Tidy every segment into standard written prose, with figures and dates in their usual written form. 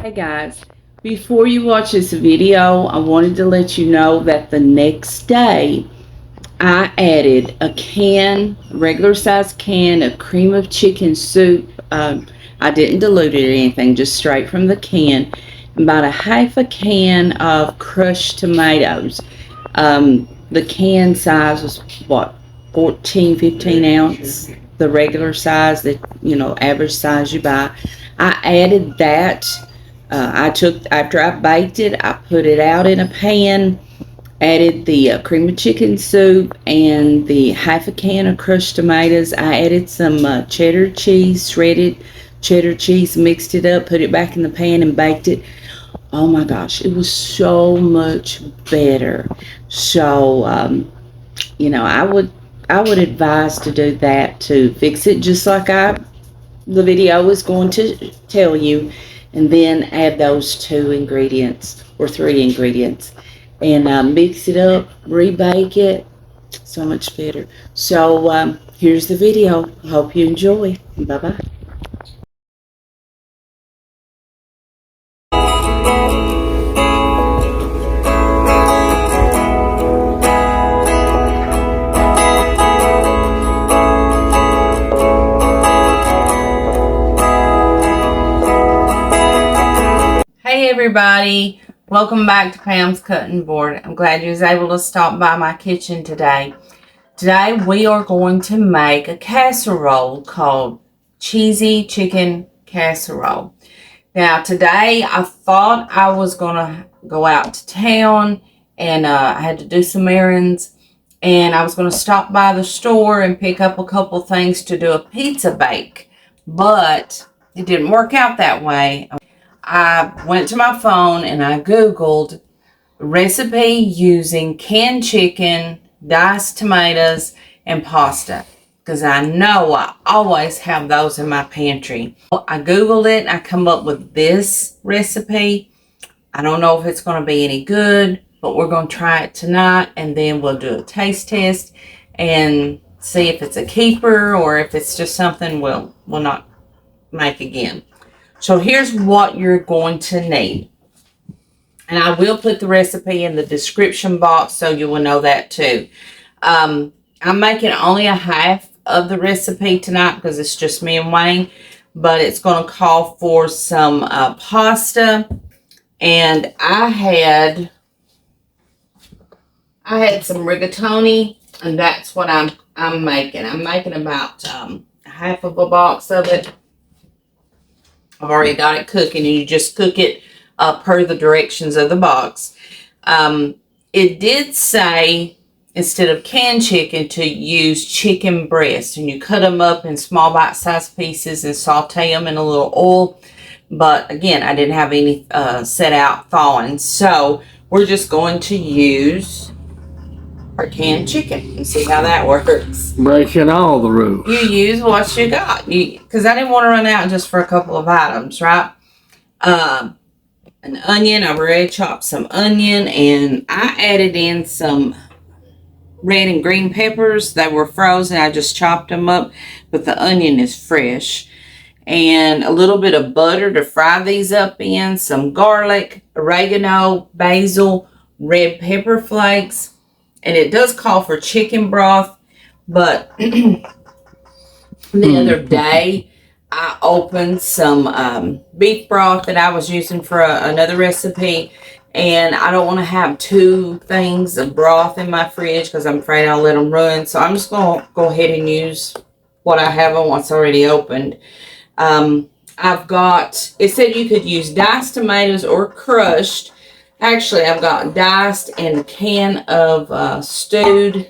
Hey guys, before you watch this video, I wanted to let you know that the next day I added a regular size can of cream of chicken soup. I didn't dilute it or anything, just straight from the can. About a half a can of crushed tomatoes. The can size was what, 14, 15 ounce, the regular size that, average size you buy. I added that. After I baked it, I put it out in a pan, added the cream of chicken soup and the half a can of crushed tomatoes. I added some cheddar cheese, shredded cheddar cheese, mixed it up, put it back in the pan and baked it. Oh my gosh, it was so much better. So, I would advise to do that, to fix it just like the video was going to tell you, and then add those 2 ingredients or 3 ingredients and mix it up, rebake it. So much better. So here's the video. I hope you enjoy. Bye bye. Hey everybody, welcome back to Pam's Cutting Board. I'm glad you was able to stop by my kitchen today. Today we are going to make a casserole called cheesy chicken casserole. Now today I thought I was going to go out to town and I had to do some errands, and I was going to stop by the store and pick up a couple things to do a pizza bake, but it didn't work out that way. I went to my phone and I Googled recipe using canned chicken, diced tomatoes, and pasta, because I know I always have those in my pantry. I Googled it and I come up with this recipe. I don't know if it's going to be any good, but we're going to try it tonight, and then we'll do a taste test and see if it's a keeper or if it's just something we'll not make again. So here's what you're going to need. And I will put the recipe in the description box so you will know that too. I'm making only a half of the recipe tonight because it's just me and Wayne. But it's going to call for some pasta. And I had some rigatoni. And that's what I'm making. I'm making about half of a box of it. I've already got it cooking, and you just cook it per the directions of the box. It did say, instead of canned chicken, to use chicken breast, and you cut them up in small bite-sized pieces and saute them in a little oil. But again, I didn't have any set out thawing, so we're just going to use our canned chicken and see how that works. Breaking all the rules. You use what you got, because I didn't want to run out just for a couple of items, right? An onion. I've already chopped some onion, and I added in some red and green peppers. They were frozen. I just chopped them up, but the onion is fresh. And a little bit of butter to fry these up in. Some garlic, oregano, basil, red pepper flakes. And it does call for chicken broth, but the other day I opened some beef broth that I was using for another recipe, and I don't want to have 2 things of broth in my fridge because I'm afraid I'll let them ruin. So I'm just going to go ahead and use what I have on what's already opened. It said you could use diced tomatoes or crushed. Actually, I've got diced and a can of stewed.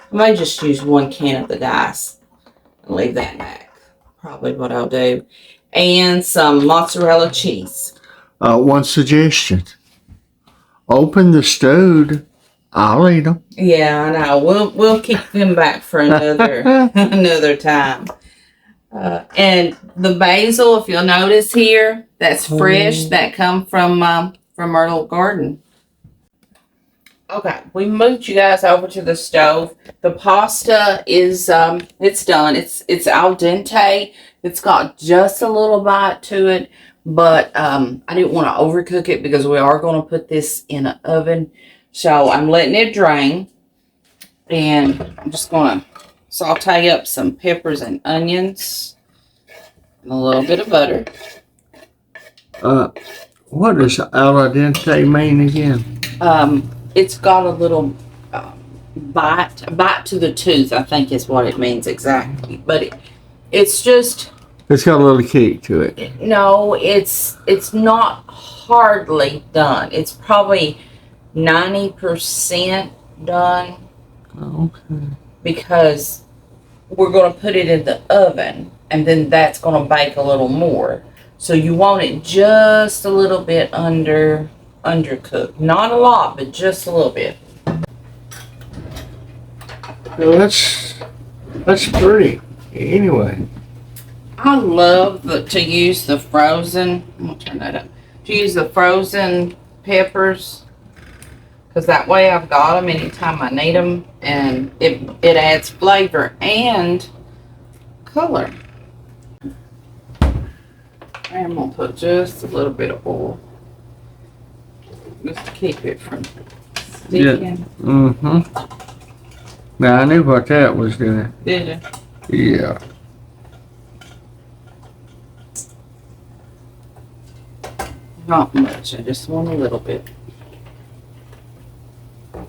I may just use 1 can of the diced and leave that back. Probably what I'll do. And some mozzarella cheese. One suggestion. Open the stewed. I'll eat them. Yeah, I know. We'll keep them back for another another time. And the basil, if you'll notice here, that's fresh. That come from our little garden. Okay, we moved you guys over to the stove. The pasta is it's done. It's al dente. It's got just a little bite to it, but I didn't want to overcook it because we are going to put this in an oven. So I'm letting it drain, and I'm just going to saute up some peppers and onions and a little bit of butter. What does al dente mean again? It's got a little bite to the tooth, I think is what it means exactly. But it's just... It's got a little kick to it. No, it's not hardly done. It's probably 90% done. Okay. Because we're going to put it in the oven, and then that's going to bake a little more. So you want it just a little bit undercooked. Not a lot, but just a little bit. Well, that's pretty. Anyway. I love to use the frozen. I'm gonna turn that up. To use the frozen peppers, because that way I've got them anytime I need them, and it adds flavor and color. I'm gonna put just a little bit of oil, just to keep it from sticking. Yeah. Mm-hmm. Now I knew what that was doing. Did you? Yeah. Not much. I just want a little bit. Okay.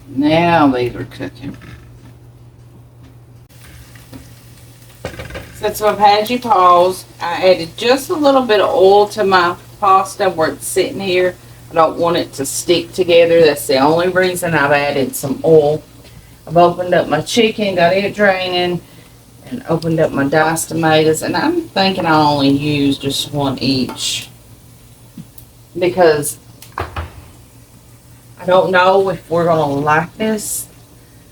Now these are cooking. Since I've had you pause, I added just a little bit of oil to my pasta where it's sitting here. I don't want it to stick together. That's the only reason I've added some oil. I've opened up my chicken, got it draining, and opened up my diced tomatoes, and I'm thinking I only use just one each because I don't know if we're going to like this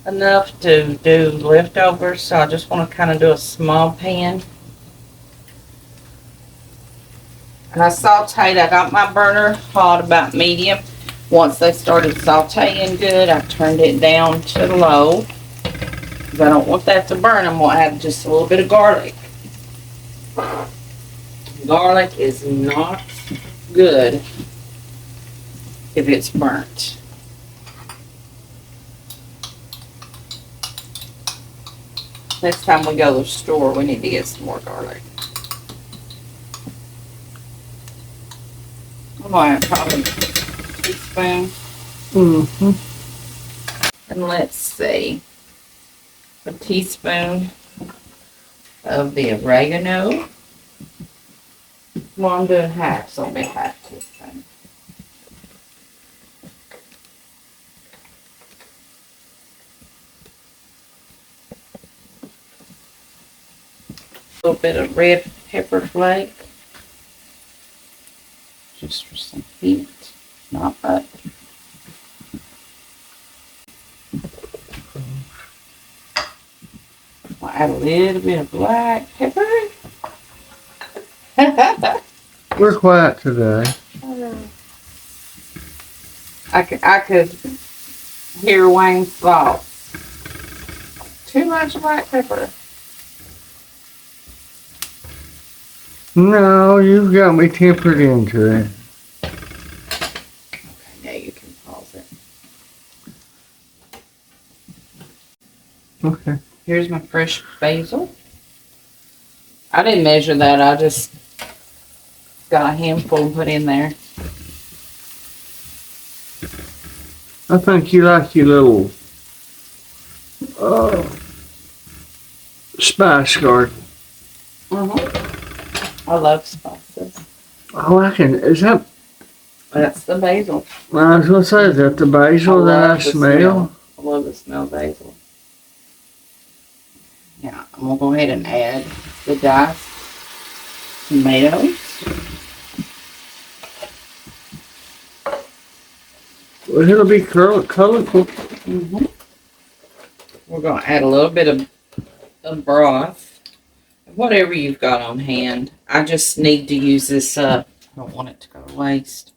enough to do leftovers, so I just want to kind of do a small pan. And I sauteed, I got my burner hot about medium. Once they started sauteing good, I turned it down to low. I don't want that to burn. I'm going to add just a little bit of garlic. Garlic is not good if it's burnt. Next time we go to the store, we need to get some more garlic. I'm going to probably a teaspoon. Mm-hmm. And let's see. A teaspoon of the oregano. Well, I'm doing half, so I'll be half teaspoon. A little bit of red pepper flake. Just for some heat, not much. I'll add a little bit of black pepper. We're quiet today. I could hear Wayne's thoughts. Too much black pepper. No, you've got me tempered into it. Okay, now you can pause it. Okay. Here's my fresh basil. I didn't measure that. I just got a handful and put in there. I think you like your little spice garden. I love spices. Oh, is that? That's the basil. I was gonna say, is that the basil that I smell? I love the smell of basil. Yeah, I'm gonna go ahead and add the diced tomatoes. Well, it'll be colorful. We're gonna add a little bit of broth. Whatever you've got on hand. I just need to use this up. I don't want it to go to waste.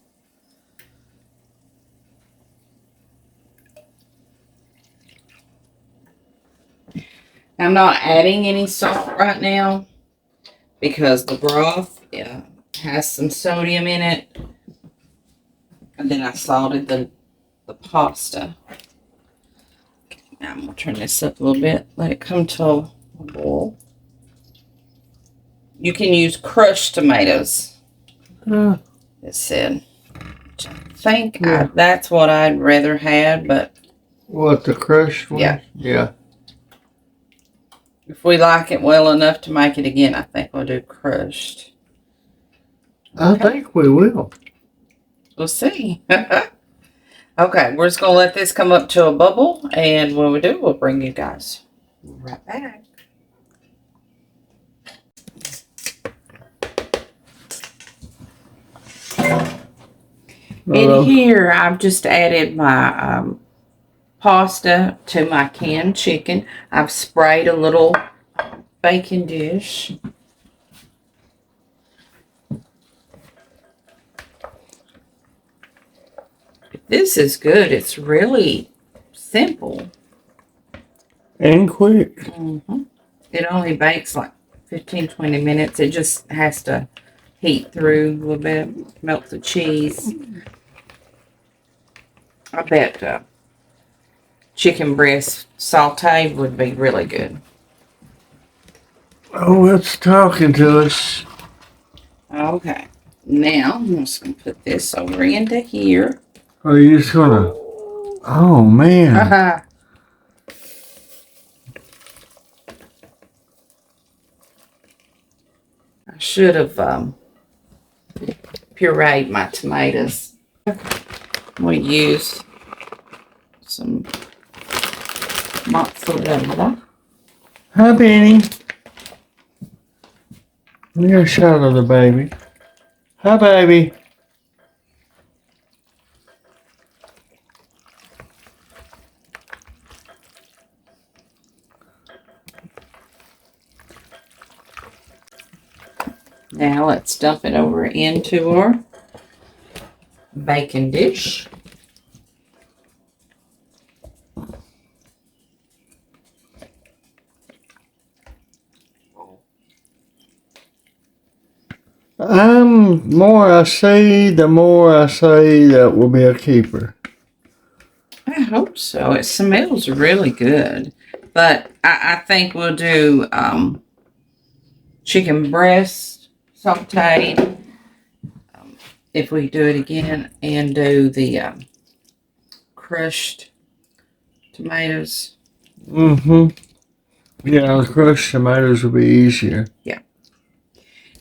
I'm not adding any salt right now because the broth has some sodium in it. And then I salted the pasta. Okay, now I'm going to turn this up a little bit. Let it come to a boil. You can use crushed tomatoes. It said. I think that's what I'd rather have, but... What, the crushed one? Yeah. Yeah. If we like it well enough to make it again, I think we'll do crushed. I think we will. We'll see. Okay, we're just going to let this come up to a bubble, and when we do, we'll bring you guys right back. In here, I've just added my pasta to my canned chicken. I've sprayed a little baking dish. This is good. It's really simple. And quick. Mm-hmm. It only bakes like 15-20 minutes. It just has to heat through a little bit, melt the cheese. I bet chicken breast saute would be really good. Oh, it's talking to us. Okay. Now, I'm just going to put this over into here. Are you just going to... Oh, man. I should have pureed my tomatoes. We use some mozzarella. Hi, Benny. We got a shot of the baby. Hi, baby. Now let's dump it over into our baking dish. More I see, the more I say that will be a keeper. I hope so. It smells really good. But I think we'll do chicken breast sauteed if we do it again, and do the crushed tomatoes. Mm-hmm. Yeah, the crushed tomatoes will be easier. Yeah.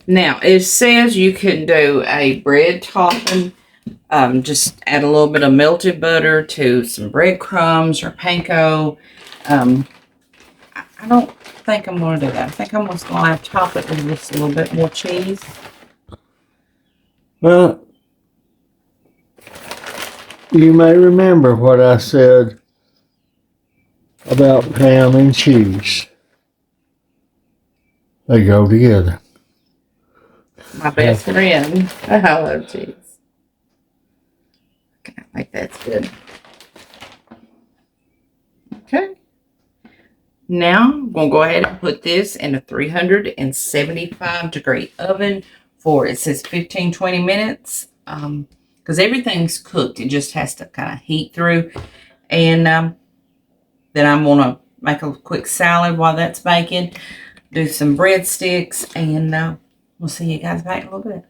Now, it says you can do a bread topping. Just add a little bit of melted butter to some breadcrumbs or panko. I don't think I'm going to do that. I think I'm just going to top it with just a little bit more cheese. Well, you may remember what I said about ham and cheese. They go together. My best friend. I love cheese. Okay, I think that's good. Okay. Now, I'm going to go ahead and put this in a 375-degree oven for, it says 15-20 minutes. Because everything's cooked. It just has to kind of heat through. And then I'm going to make a quick salad while that's baking. Do some breadsticks. And we'll see you guys back in a little bit.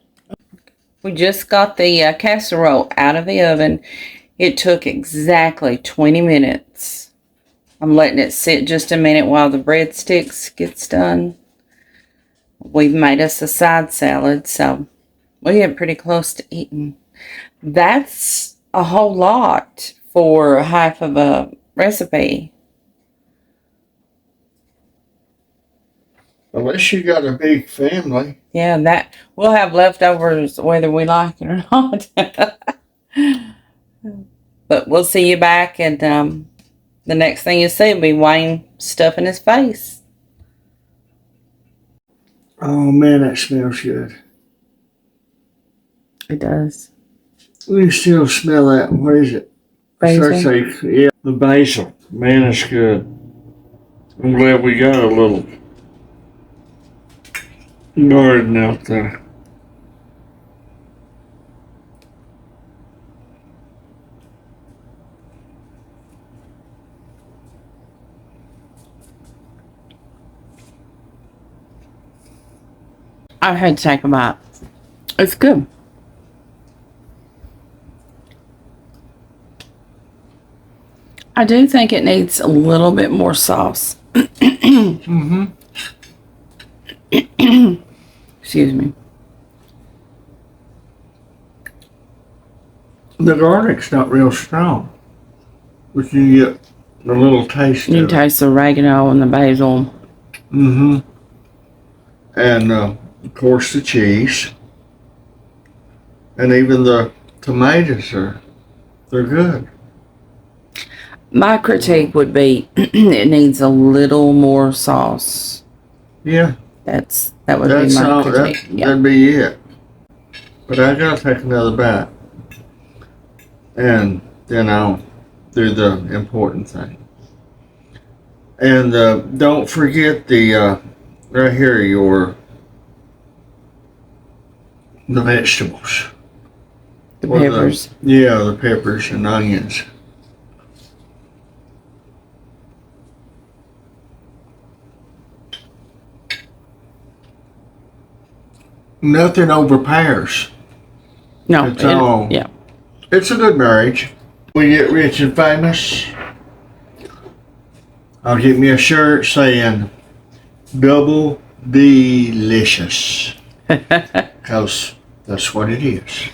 We just got the casserole out of the oven. It took exactly 20 minutes. I'm letting it sit just a minute while the breadsticks gets done. We've made us a side salad, so we get pretty close to eating. That's a whole lot for half of a recipe. Unless you got a big family. Yeah, that we'll have leftovers whether we like it or not. But we'll see you back, and the next thing you see will be Wayne stuffing his face. Oh man, that smells good. It does. We can still smell that. What is it? Basil? Yeah, the basil. Man, it's good. I'm glad we got a little garden out there. I had to take a bite. It's good. I do think it needs a little bit more sauce. Mm-hmm. Excuse me. The garlic's not real strong, but you get a little taste You of it. taste the oregano and the basil. Mm-hmm. And, of course, the cheese. And even the tomatoes they're good. My critique would be it needs a little more sauce. Yeah. That would be my critique. That'd be it. But I gotta take another bite. And then I'll do the important thing. And don't forget the right here the vegetables. The peppers. The peppers and onions. Nothing overpowers. No. It's all. Yeah. It's a good marriage. We get rich and famous. I'll get me a shirt saying double delicious. Because that's what it is.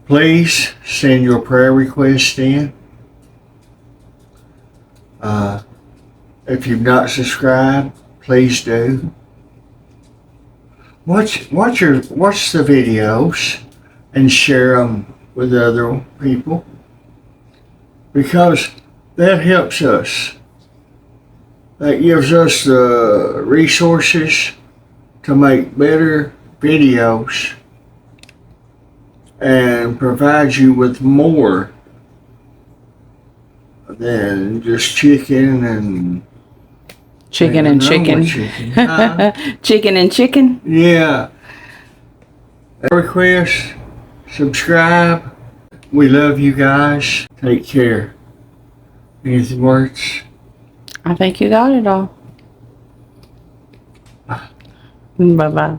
Please send your prayer requests in. If you've not subscribed, please do. Watch the videos and share them with other people, because that helps us. That gives us the resources to make better videos and provide you with more than just chicken and Chicken and chicken. Huh? Chicken and chicken. Yeah. Request, subscribe. We love you guys. Take care. Any words? I think you got it all. Bye-bye.